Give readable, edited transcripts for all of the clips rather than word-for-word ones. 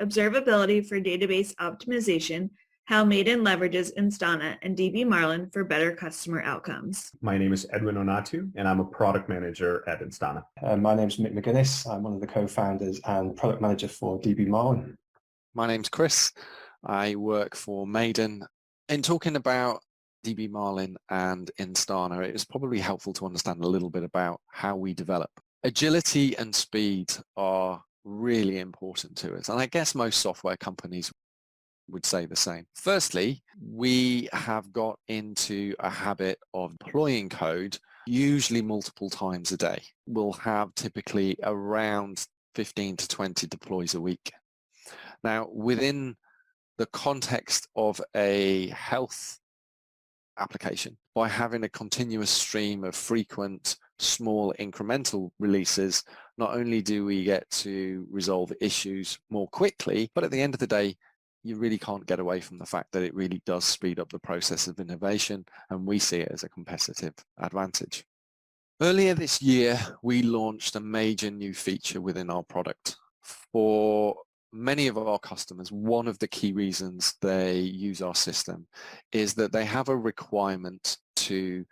Observability for Database Optimization, how Mayden leverages Instana and DBmarlin for better customer outcomes. My name is Edwin Onattu, and I'm a product manager at Instana. My name is Mick McGuiness. I'm one of the co-founders and product manager for DBmarlin. My name's Chris. I work for Mayden. In talking about DBmarlin and Instana, it is probably helpful to understand a little bit about how we develop. Agility and speed are really important to us, and I guess most software companies would say the same. Firstly, we have got into a habit of deploying code, usually multiple times a day. We'll have typically around 15 to 20 deploys a week. Now, within the context of a health application, by having a continuous stream of frequent, small incremental releases, not only do we get to resolve issues more quickly, but at the end of the day, you really can't get away from the fact that it really does speed up the process of innovation, and we see it as a competitive advantage. Earlier this year, we launched a major new feature within our product. For many of our customers, one of the key reasons they use our system is that they have a requirement to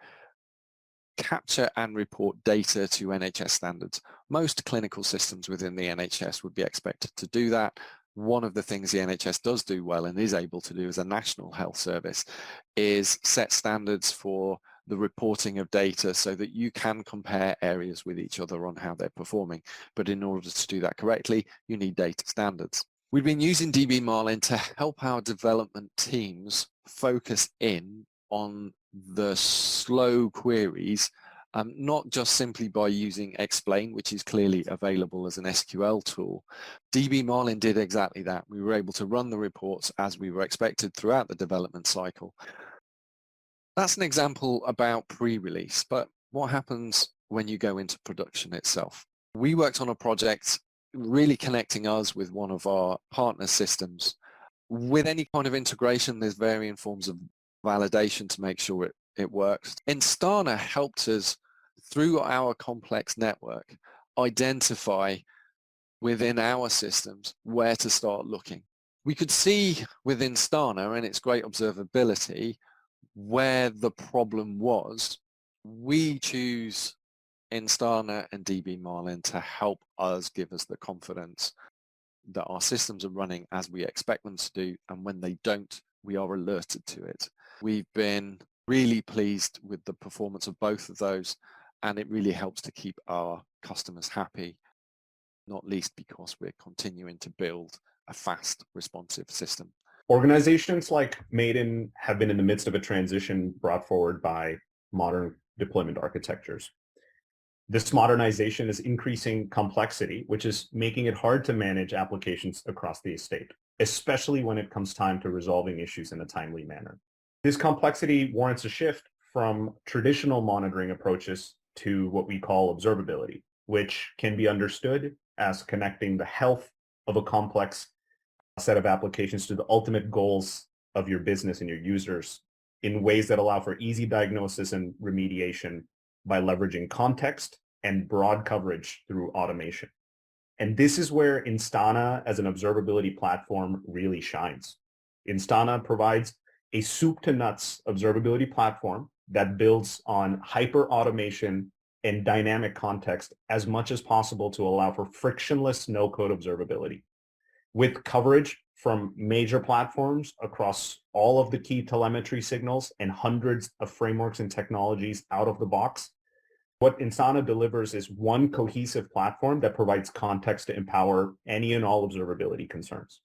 capture and report data to NHS standards. Most clinical systems within the NHS would be expected to do that. One of the things the NHS does do well and is able to do as a national health service is set standards for the reporting of data so that you can compare areas with each other on how they're performing. But in order to do that correctly, you need data standards. We've been using DBmarlin to help our development teams focus in on the slow queries, not just simply by using Explain, which is clearly available as an SQL tool. DBmarlin did exactly that. We were able to run the reports as we were expected throughout the development cycle. That's an example about pre-release, but what happens when you go into production itself? We worked on a project really connecting us with one of our partner systems. With any kind of integration, there's varying forms of validation to make sure it works. Instana helped us, through our complex network, identify within our systems where to start looking. We could see with Instana and its great observability where the problem was. We choose Instana and DBmarlin to help us, give us the confidence that our systems are running as we expect them to do, and when they don't, we are alerted to it. We've been really pleased with the performance of both of those, and it really helps to keep our customers happy, not least because we're continuing to build a fast, responsive system. Organizations like Mayden have been in the midst of a transition brought forward by modern deployment architectures. This modernization is increasing complexity, which is making it hard to manage applications across the estate, especially when it comes time to resolving issues in a timely manner. This complexity warrants a shift from traditional monitoring approaches to what we call observability, which can be understood as connecting the health of a complex set of applications to the ultimate goals of your business and your users in ways that allow for easy diagnosis and remediation by leveraging context and broad coverage through automation. And this is where Instana as an observability platform really shines. Instana provides a soup to nuts observability platform that builds on hyper automation and dynamic context as much as possible to allow for frictionless no-code observability. With coverage from major platforms across all of the key telemetry signals and hundreds of frameworks and technologies out of the box, what Instana delivers is one cohesive platform that provides context to empower any and all observability concerns.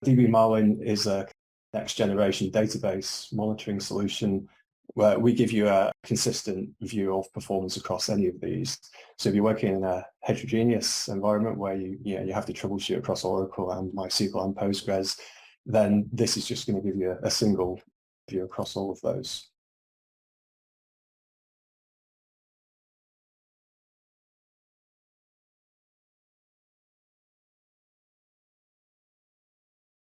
DBmarlin is a next generation database monitoring solution where we give you a consistent view of performance across any of these. So if you're working in a heterogeneous environment where you have to troubleshoot across Oracle and MySQL and Postgres, then this is just going to give you a single view across all of those.